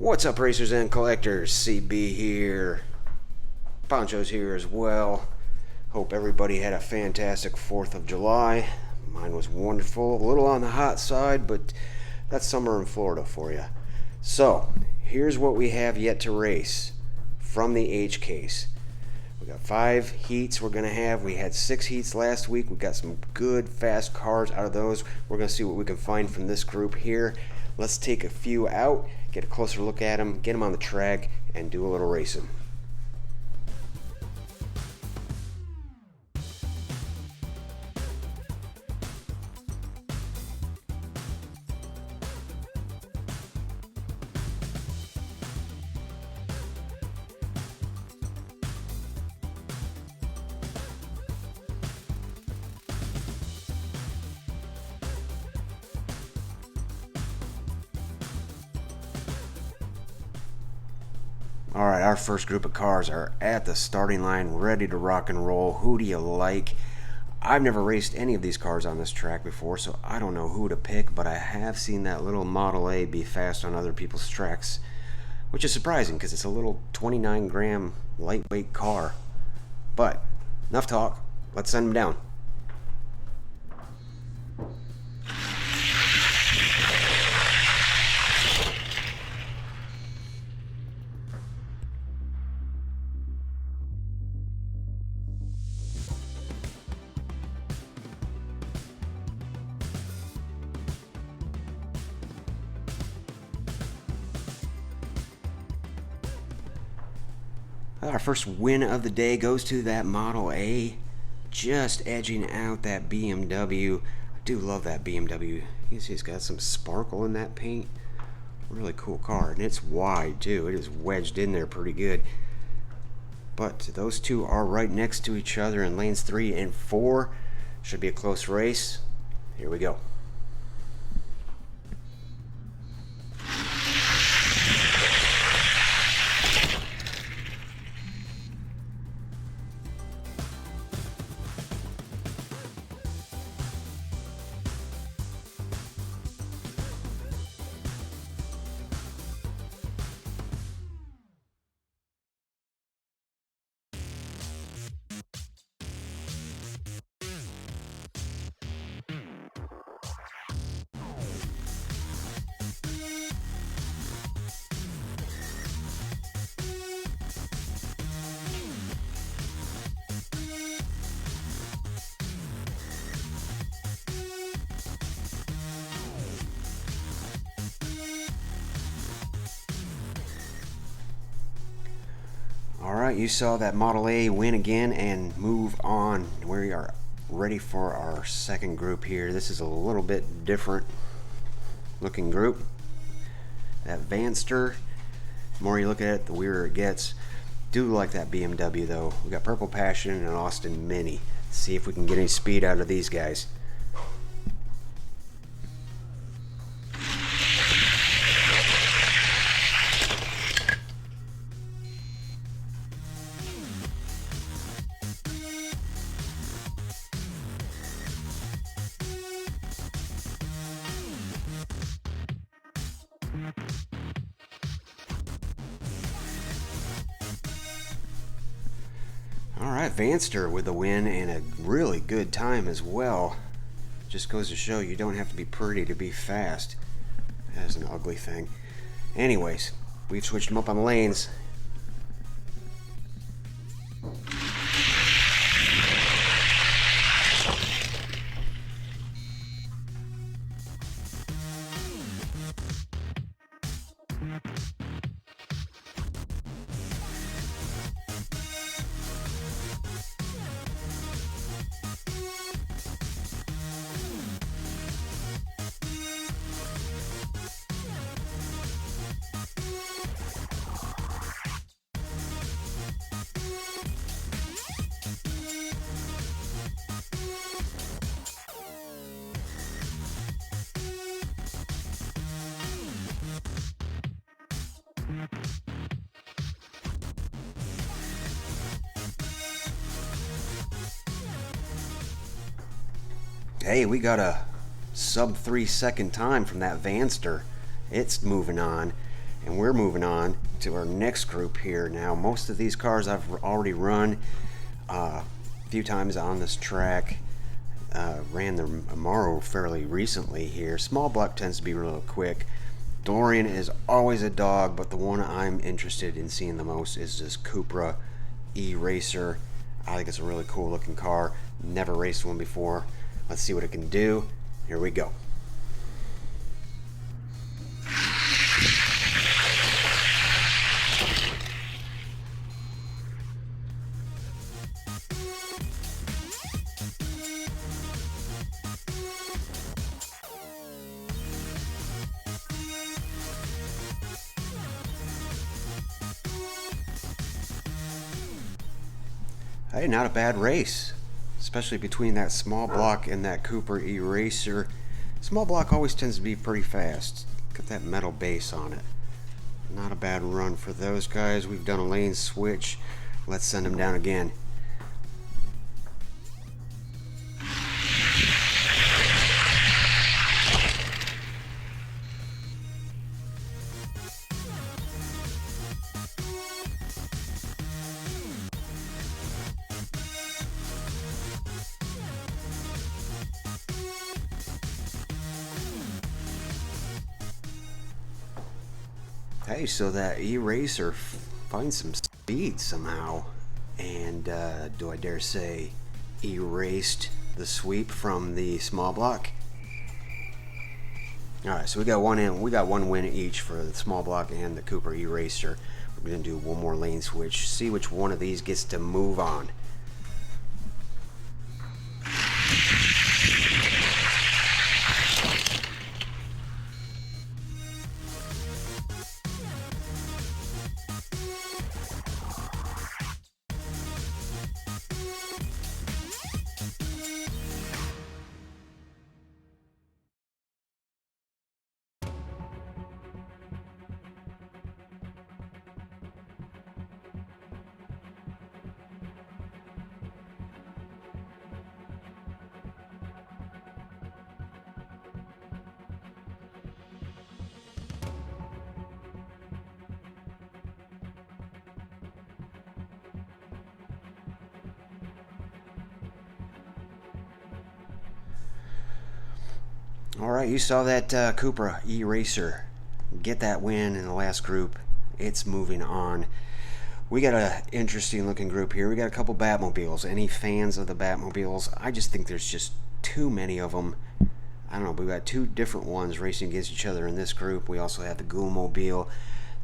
What's up, racers and collectors? CB here. Poncho's here as well. Hope everybody had a fantastic 4th of July. Mine was wonderful. A little on the hot side, but that's summer in Florida for you. So, here's what we have yet to race from the H case. We got 5 heats we're going to have. We had 6 heats last week. We got some good, fast cars out of those. We're going to see what we can find from this group here. Let's take a few out, get a closer look at them, get them on the track, and do a little racing. Alright, our first group of cars are at the starting line, ready to rock and roll. Who do you like? I've never raced any of these cars on this track before, so I don't know who to pick, but I have seen that little Model A be fast on other people's tracks, which is surprising because it's a little 29-gram lightweight car. But, enough talk. Let's send them down. Our first win of the day goes to that Model A, just edging out that BMW. I do love that BMW. You see it's got some sparkle in that paint. Really cool car, and it's wide too. It is wedged in there pretty good. But those two are right next to each other in lanes 3 and 4. Should be a close race. Here we go. Alright, you saw that Model A win again and move on. We are ready for our second group here. This is a little bit different looking group. That Vanster, the more you look at it, the weirder it gets. Do like that BMW though. We got Purple Passion and an Austin Mini. Let's see if we can get any speed out of these guys. Alright, Vanster with the win and a really good time as well. Just goes to show you don't have to be pretty to be fast. That is an ugly thing. Anyways, we've switched them up on lanes. Hey, we got a sub 3 second time from that Vanster. It's moving on. And we're moving on to our next group here. Now, most of these cars I've already run a few times on this track. Ran the Amaro fairly recently here. Small block tends to be real quick. DeLorean is always a dog, but the one I'm interested in seeing the most is this Cupra E-Racer. I think it's a really cool looking car. Never raced one before. Let's see what it can do. Here we go. Hey, not a bad race, especially between that small block and that Cooper E-Racer. Small block always tends to be pretty fast. Got that metal base on it. Not a bad run for those guys. We've done a lane switch. Let's send them down again. Hey, so that E-Racer finds some speed somehow, and do I dare say erased the sweep from the small block. Alright, so we got one win each for the small block and the Cooper E-Racer. We're going to do one more lane switch, see which one of these gets to move on. Alright, you saw that Cupra E-Racer get that win in the last group. It's moving on. We got an interesting looking group here. We got a couple Batmobiles. Any fans of the Batmobiles? I just think there's just too many of them. I don't know, but we got two different ones racing against each other in this group. We also have the Ghoulmobile.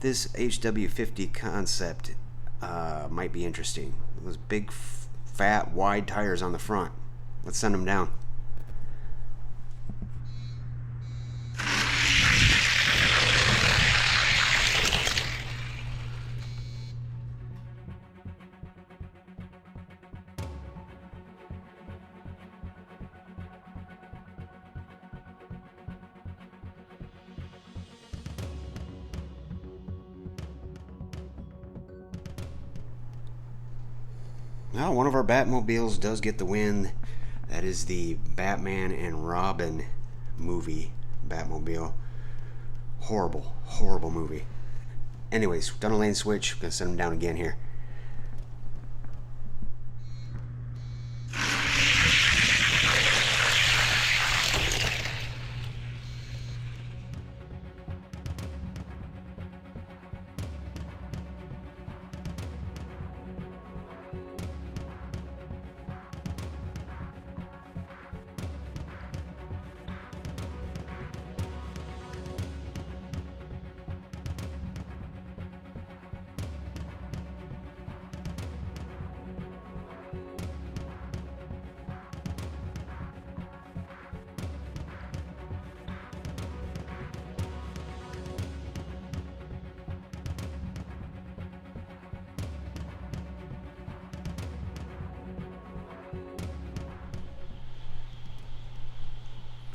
This HW50 concept might be interesting. Those big, fat, wide tires on the front. Let's send them down. Now, one of our Batmobiles does get the win. That is the Batman and Robin movie Batmobile. Horrible, horrible movie. Anyways, done a lane switch. Gonna send them down again here.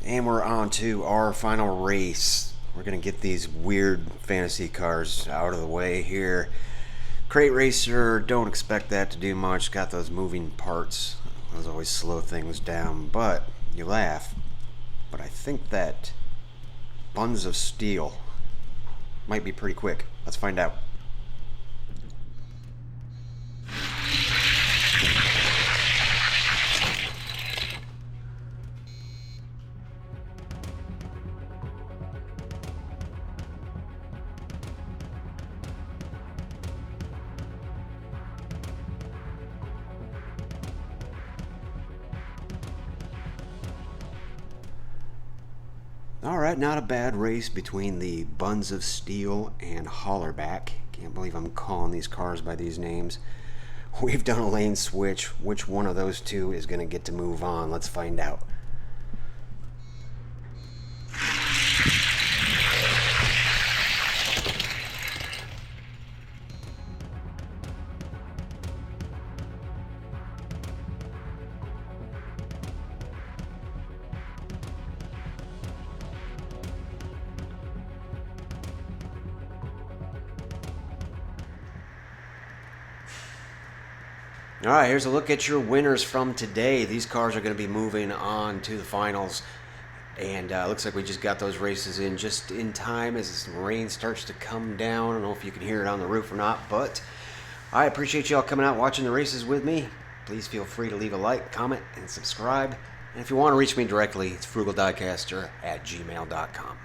And we're on to our final race. We're going to get these weird fantasy cars out of the way here. Crate Racer, don't expect that to do much. Got those moving parts. Those always slow things down, but you laugh. But I think that Buns of Steel Might be pretty quick. Let's find out. Alright, not a bad race between the Buns of Steel and Hollerback. Can't believe I'm calling these cars by these names. We've done a lane switch. Which one of those two is going to get to move on? Let's find out. All right, here's a look at your winners from today. These cars are going to be moving on to the finals. And looks like we just got those races in just in time as the rain starts to come down. I don't know if you can hear it on the roof or not, but I appreciate y'all coming out watching the races with me. Please feel free to leave a like, comment, and subscribe. And if you want to reach me directly, it's frugalDiecaster@gmail.com.